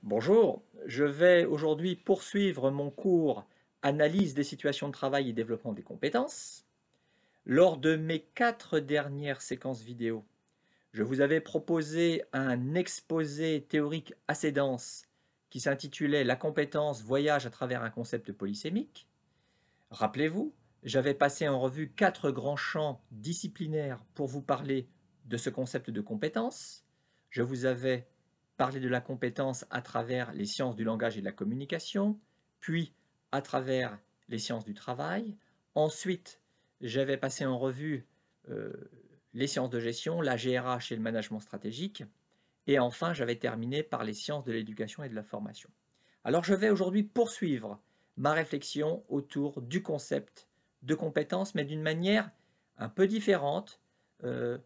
Bonjour, je vais aujourd'hui poursuivre mon cours Analyse des situations de travail et développement des compétences. Lors de mes 4 dernières séquences vidéo, je vous avais proposé un exposé théorique assez dense qui s'intitulait La compétence voyage à travers un concept polysémique. Rappelez-vous, j'avais passé en revue 4 grands champs disciplinaires pour vous parler de ce concept de compétence. Je vous avais parlé de la compétence à travers les sciences du langage et de la communication, puis à travers les sciences du travail. Ensuite, j'avais passé en revue euh, les sciences de gestion, la GRH et le management stratégique. Et enfin, j'avais terminé par les sciences de l'éducation et de la formation. Alors je vais aujourd'hui poursuivre ma réflexion autour du concept de compétence, mais d'une manière un peu différente, euh,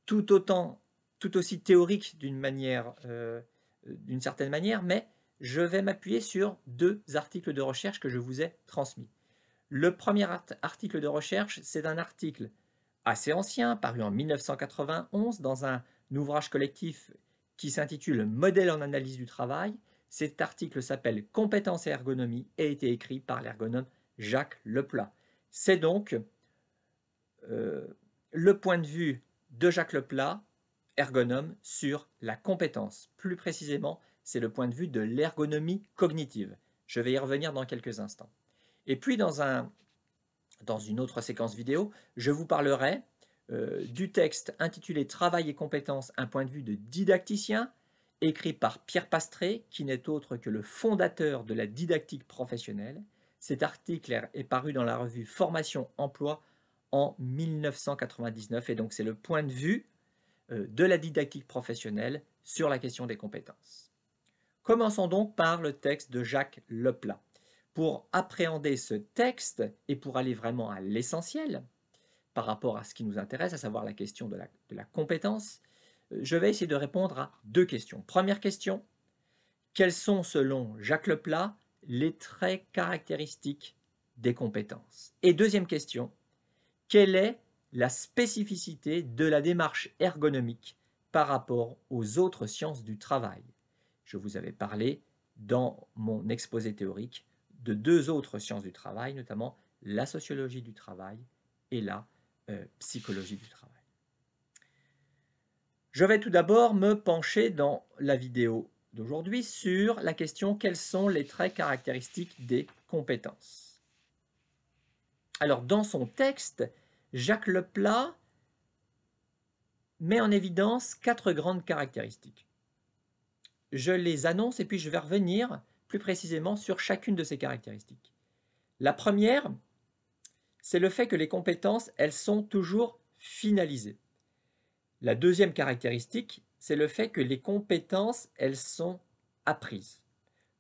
tout autant, tout aussi théorique d'une certaine manière, mais je vais m'appuyer sur 2 articles de recherche que je vous ai transmis. Le premier article de recherche, c'est un article assez ancien, paru en 1991 dans un ouvrage collectif qui s'intitule Modèle en analyse du travail. Cet article s'appelle Compétences et ergonomie et a été écrit par l'ergonome Jacques Leplat. C'est donc euh, le point de vue de Jacques Leplat, ergonome, sur la compétence. Plus précisément, c'est le point de vue de l'ergonomie cognitive. Je vais y revenir dans quelques instants. Et puis dans une autre séquence vidéo, je vous parlerai du texte intitulé Travail et compétences, un point de vue de didacticien, écrit par Pierre Pastré, qui n'est autre que le fondateur de la didactique professionnelle. Cet article est paru dans la revue Formation Emploi en 1999, et donc c'est le point de vue de la didactique professionnelle sur la question des compétences. Commençons donc par le texte de Jacques Leplat. Pour appréhender ce texte et pour aller vraiment à l'essentiel par rapport à ce qui nous intéresse, à savoir la question de la compétence, je vais essayer de répondre à 2 questions. Première question, quels sont selon Jacques Leplat les traits caractéristiques des compétences? Et deuxième question, quelle est la spécificité de la démarche ergonomique par rapport aux autres sciences du travail? Je vous avais parlé dans mon exposé théorique de 2 autres sciences du travail, notamment la sociologie du travail et la psychologie du travail. Je vais tout d'abord me pencher dans la vidéo d'aujourd'hui sur la question quels sont les traits caractéristiques des compétences. Alors dans son texte, Jacques Leplat met en évidence 4 grandes caractéristiques. Je les annonce et puis je vais revenir plus précisément sur chacune de ces caractéristiques. La première, c'est le fait que les compétences, elles sont toujours finalisées. La deuxième caractéristique, c'est le fait que les compétences, elles sont apprises.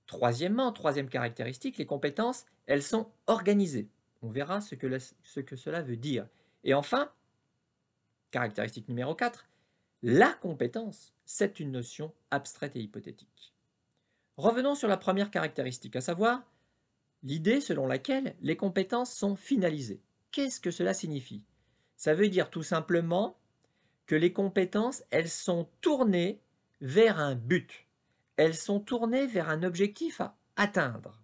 Troisièmement, troisième caractéristique, les compétences, elles sont organisées. On verra ce que cela veut dire. Et enfin, caractéristique numéro 4, la compétence, c'est une notion abstraite et hypothétique. Revenons sur la première caractéristique, à savoir l'idée selon laquelle les compétences sont finalisées. Qu'est-ce que cela signifie? Ça veut dire tout simplement que les compétences, elles sont tournées vers un but. Elles sont tournées vers un objectif à atteindre.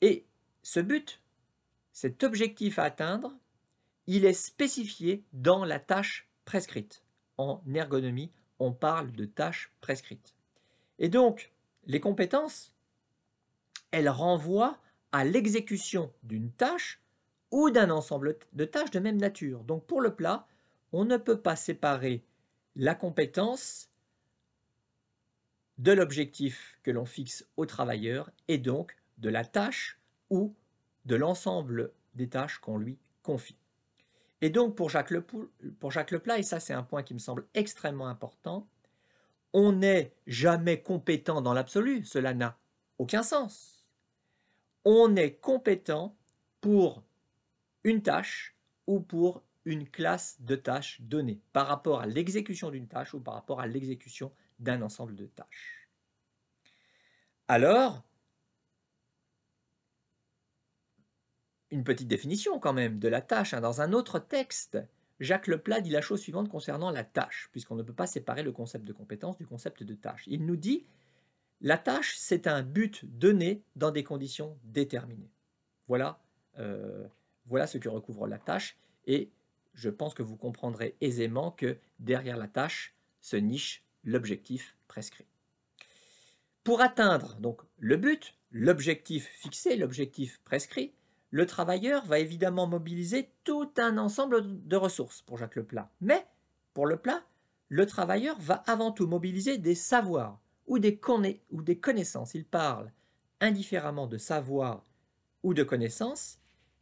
Et ce but, cet objectif à atteindre, il est spécifié dans la tâche prescrite. En ergonomie, on parle de tâche prescrite. Et donc, les compétences, elles renvoient à l'exécution d'une tâche ou d'un ensemble de tâches de même nature. Donc pour le plat, on ne peut pas séparer la compétence de l'objectif que l'on fixe au travailleur et donc de la tâche ou de l'ensemble des tâches qu'on lui confie. Et donc pour Jacques Leplat, et ça c'est un point qui me semble extrêmement important, on n'est jamais compétent dans l'absolu, cela n'a aucun sens. On est compétent pour une tâche ou pour une classe de tâches donnée par rapport à l'exécution d'une tâche ou par rapport à l'exécution d'un ensemble de tâches. Alors, une petite définition quand même de la tâche. Dans un autre texte, Jacques Leplat dit la chose suivante concernant la tâche, puisqu'on ne peut pas séparer le concept de compétence du concept de tâche. Il nous dit La tâche, c'est un but donné dans des conditions déterminées. Voilà, voilà ce que recouvre la tâche et je pense que vous comprendrez aisément que derrière la tâche se niche l'objectif prescrit. Pour atteindre donc le but, l'objectif fixé, l'objectif prescrit, le travailleur va évidemment mobiliser tout un ensemble de ressources pour Jacques Leplat. Mais pour Leplat, le travailleur va avant tout mobiliser des savoirs ou des connaissances. Il parle indifféremment de savoir ou de connaissances,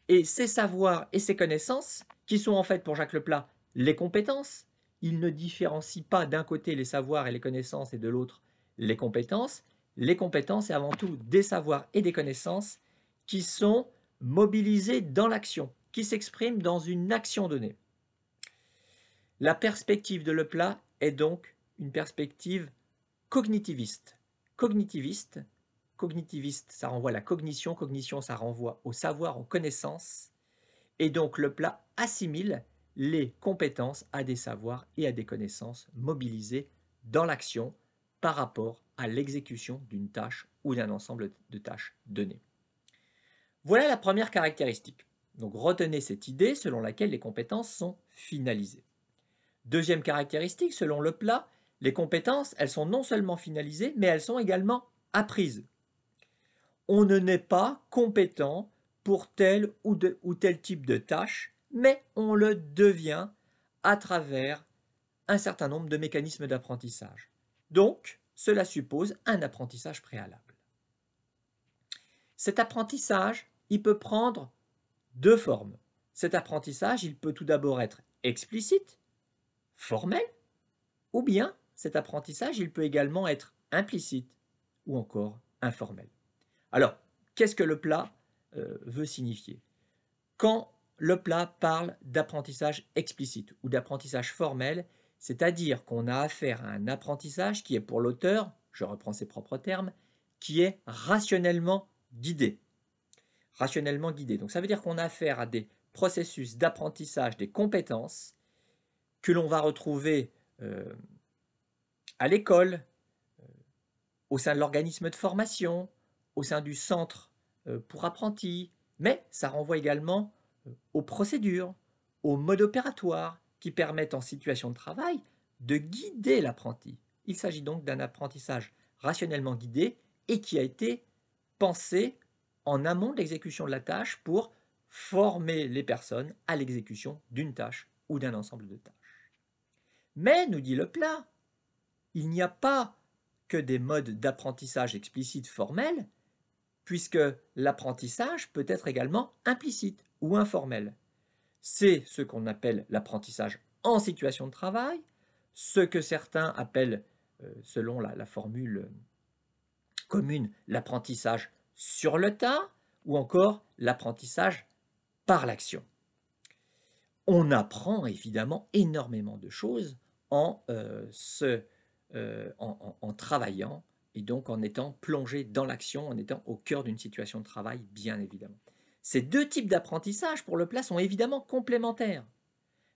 et ces savoirs et ces connaissances, qui sont en fait pour Jacques Leplat les compétences, il ne différencie pas d'un côté les savoirs et les connaissances et de l'autre les compétences. Les compétences, c'est avant tout des savoirs et des connaissances qui sont mobilisés dans l'action, qui s'expriment dans une action donnée. La perspective de Leplat est donc une perspective cognitiviste. Cognitiviste, ça renvoie à la cognition, cognition, ça renvoie au savoir, aux connaissances, et donc Leplat assimile les compétences à des savoirs et à des connaissances mobilisées dans l'action par rapport à l'exécution d'une tâche ou d'un ensemble de tâches données. Voilà la première caractéristique. Donc retenez cette idée selon laquelle les compétences sont finalisées. Deuxième caractéristique, selon Leplat, les compétences, elles sont non seulement finalisées, mais elles sont également apprises. On ne naît pas compétent pour tel ou tel type de tâche, mais on le devient à travers un certain nombre de mécanismes d'apprentissage. Donc, cela suppose un apprentissage préalable. Cet apprentissage, il peut prendre deux formes. Cet apprentissage, il peut tout d'abord être explicite, formel, ou bien cet apprentissage, il peut également être implicite ou encore informel. Alors, qu'est-ce que Leplat veut signifier? Quand Leplat parle d'apprentissage explicite ou d'apprentissage formel, c'est-à-dire qu'on a affaire à un apprentissage qui est pour l'auteur, je reprends ses propres termes, qui est rationnellement guidé. Rationnellement guidé. Donc ça veut dire qu'on a affaire à des processus d'apprentissage des compétences que l'on va retrouver à l'école, au sein de l'organisme de formation, au sein du centre pour apprentis, mais ça renvoie également aux procédures, aux modes opératoires qui permettent en situation de travail de guider l'apprenti. Il s'agit donc d'un apprentissage rationnellement guidé et qui a été pensé en amont de l'exécution de la tâche pour former les personnes à l'exécution d'une tâche ou d'un ensemble de tâches. Mais, nous dit Leplat, il n'y a pas que des modes d'apprentissage explicites formels, puisque l'apprentissage peut être également implicite ou informel. C'est ce qu'on appelle l'apprentissage en situation de travail, ce que certains appellent, selon la formule commune, l'apprentissage sur le tas, ou encore l'apprentissage par l'action. On apprend évidemment énormément de choses en travaillant et donc en étant plongé dans l'action, en étant au cœur d'une situation de travail, bien évidemment. Ces deux types d'apprentissage pour Leplat sont évidemment complémentaires.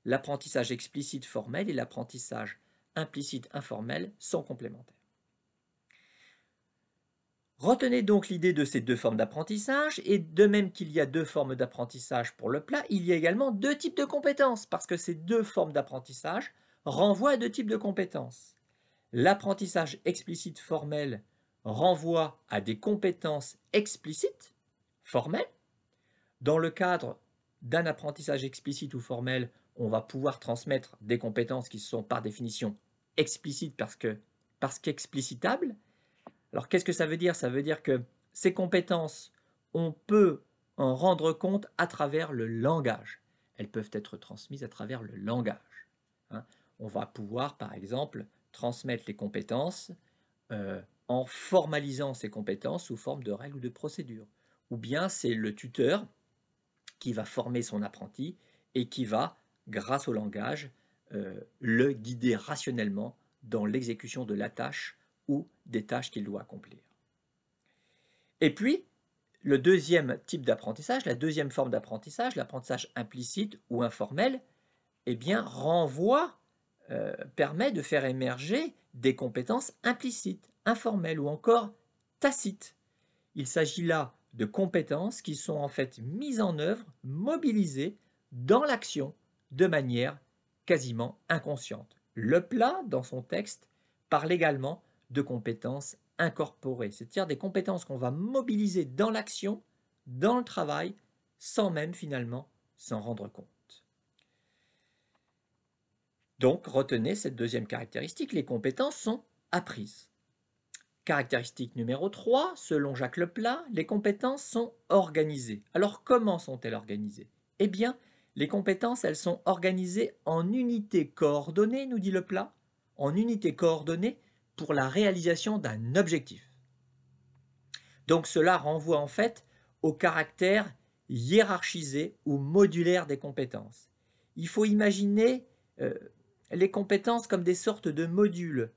L'apprentissage explicite formel et l'apprentissage implicite informel sont complémentaires. Retenez donc l'idée de ces deux formes d'apprentissage, et de même qu'il y a deux formes d'apprentissage pour Leplat, il y a également deux types de compétences, parce que ces deux formes d'apprentissage renvoient à deux types de compétences. L'apprentissage explicite formel renvoie à des compétences explicites, formelles. Dans le cadre d'un apprentissage explicite ou formel, on va pouvoir transmettre des compétences qui sont par définition explicites parce qu'explicitables. Alors qu'est-ce que ça veut dire? Ça veut dire que ces compétences, on peut en rendre compte à travers le langage. Elles peuvent être transmises à travers le langage. On va pouvoir, par exemple, transmettre les compétences en formalisant ces compétences sous forme de règles ou de procédures. Ou bien c'est le tuteur qui va former son apprenti et qui va, grâce au langage, le guider rationnellement dans l'exécution de la tâche ou des tâches qu'il doit accomplir. Et puis, le deuxième type d'apprentissage, la deuxième forme d'apprentissage, l'apprentissage implicite ou informel, eh bien, renvoie permet de faire émerger des compétences implicites, informelles ou encore tacites. Il s'agit là de compétences qui sont en fait mises en œuvre, mobilisées dans l'action de manière quasiment inconsciente. Leplat, dans son texte, parle également de compétences incorporées, c'est-à-dire des compétences qu'on va mobiliser dans l'action, dans le travail, sans même finalement s'en rendre compte. Donc, retenez cette deuxième caractéristique, les compétences sont apprises. Caractéristique numéro 3, selon Jacques Leplat, les compétences sont organisées. Alors, comment sont-elles organisées? Eh bien, les compétences, elles sont organisées en unités coordonnées, nous dit Leplat, en unités coordonnées pour la réalisation d'un objectif. Donc, cela renvoie en fait au caractère hiérarchisé ou modulaire des compétences. Il faut imaginer les compétences comme des sortes de modules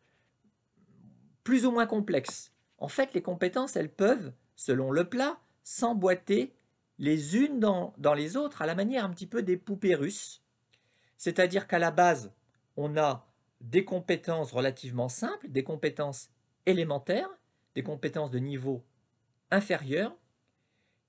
plus ou moins complexes. En fait, les compétences, elles peuvent, selon Leplat, s'emboîter les unes dans les autres à la manière un petit peu des poupées russes. C'est-à-dire qu'à la base, on a des compétences relativement simples, des compétences élémentaires, des compétences de niveau inférieur,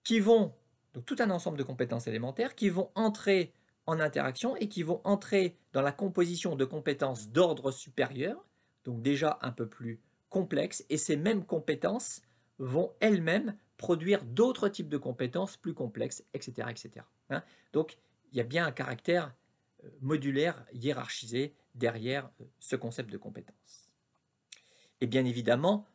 qui vont, donc tout un ensemble de compétences élémentaires, qui vont entrer en interaction et qui vont entrer dans la composition de compétences d'ordre supérieur, donc déjà un peu plus complexes, et ces mêmes compétences vont elles-mêmes produire d'autres types de compétences plus complexes, etc. etc. Donc il y a bien un caractère modulaire, hiérarchisé derrière ce concept de compétences. Et bien évidemment,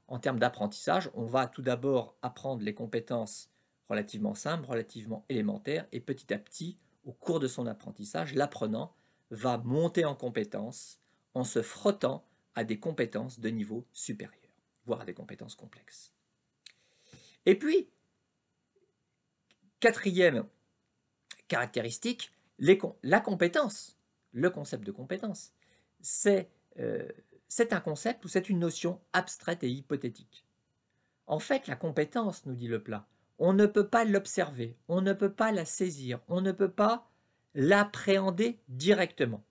en termes d'apprentissage, on va tout d'abord apprendre les compétences relativement simples, relativement élémentaires, et petit à petit, au cours de son apprentissage, l'apprenant va monter en compétences en se frottant à des compétences de niveau supérieur, voire à des compétences complexes. Et puis, quatrième caractéristique, la compétence, le concept de compétence, c'est un concept ou c'est une notion abstraite et hypothétique. En fait, la compétence, nous dit Leplat, on ne peut pas l'observer, on ne peut pas la saisir, on ne peut pas l'appréhender directement.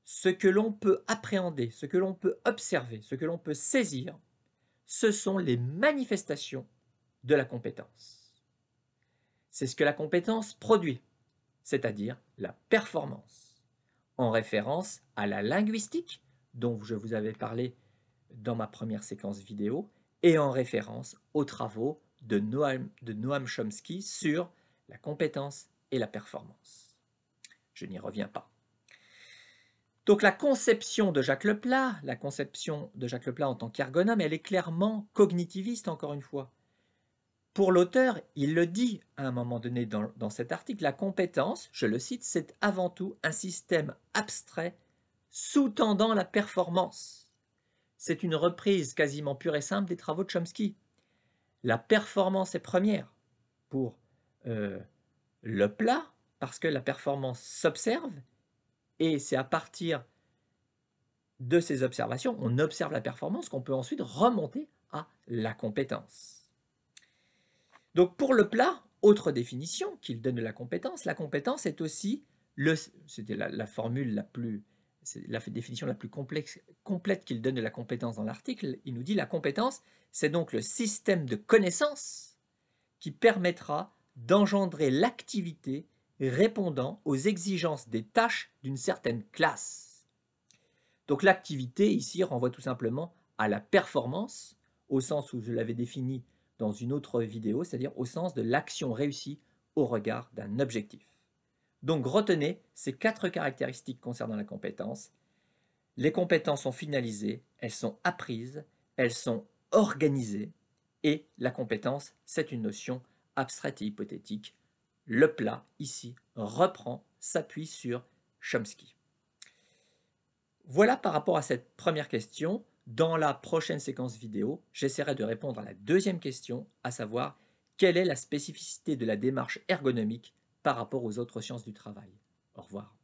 Ce que l'on peut appréhender, ce que l'on peut observer, ce que l'on peut saisir, ce sont les manifestations de la compétence. C'est ce que la compétence produit, c'est-à-dire la performance, en référence à la linguistique, dont je vous avais parlé dans ma première séquence vidéo, et en référence aux travaux de Noam Chomsky sur la compétence et la performance. Je n'y reviens pas. Donc la conception de Jacques Leplat, en tant qu'ergonome, elle est clairement cognitiviste, encore une fois. Pour l'auteur, il le dit à un moment donné dans cet article, la compétence, je le cite, c'est avant tout un système abstrait sous-tendant la performance. C'est une reprise quasiment pure et simple des travaux de Chomsky. La performance est première pour Leplat, parce que la performance s'observe, et c'est à partir de ces observations, on observe la performance, qu'on peut ensuite remonter à la compétence. Donc pour Leplat, autre définition qu'il donne de la compétence est aussi, c'était la formule c'est la définition la plus complète qu'il donne de la compétence dans l'article, il nous dit la compétence, c'est donc le système de connaissances qui permettra d'engendrer l'activité répondant aux exigences des tâches d'une certaine classe. Donc l'activité ici renvoie tout simplement à la performance, au sens où je l'avais défini dans une autre vidéo, c'est-à-dire au sens de l'action réussie au regard d'un objectif. Donc retenez ces 4 caractéristiques concernant la compétence. Les compétences sont finalisées, elles sont apprises, elles sont organisées, et la compétence, c'est une notion abstraite et hypothétique. Leplat, ici, s'appuie sur Chomsky. Voilà par rapport à cette première question. Dans la prochaine séquence vidéo, j'essaierai de répondre à la deuxième question, à savoir quelle est la spécificité de la démarche ergonomique par rapport aux autres sciences du travail. Au revoir.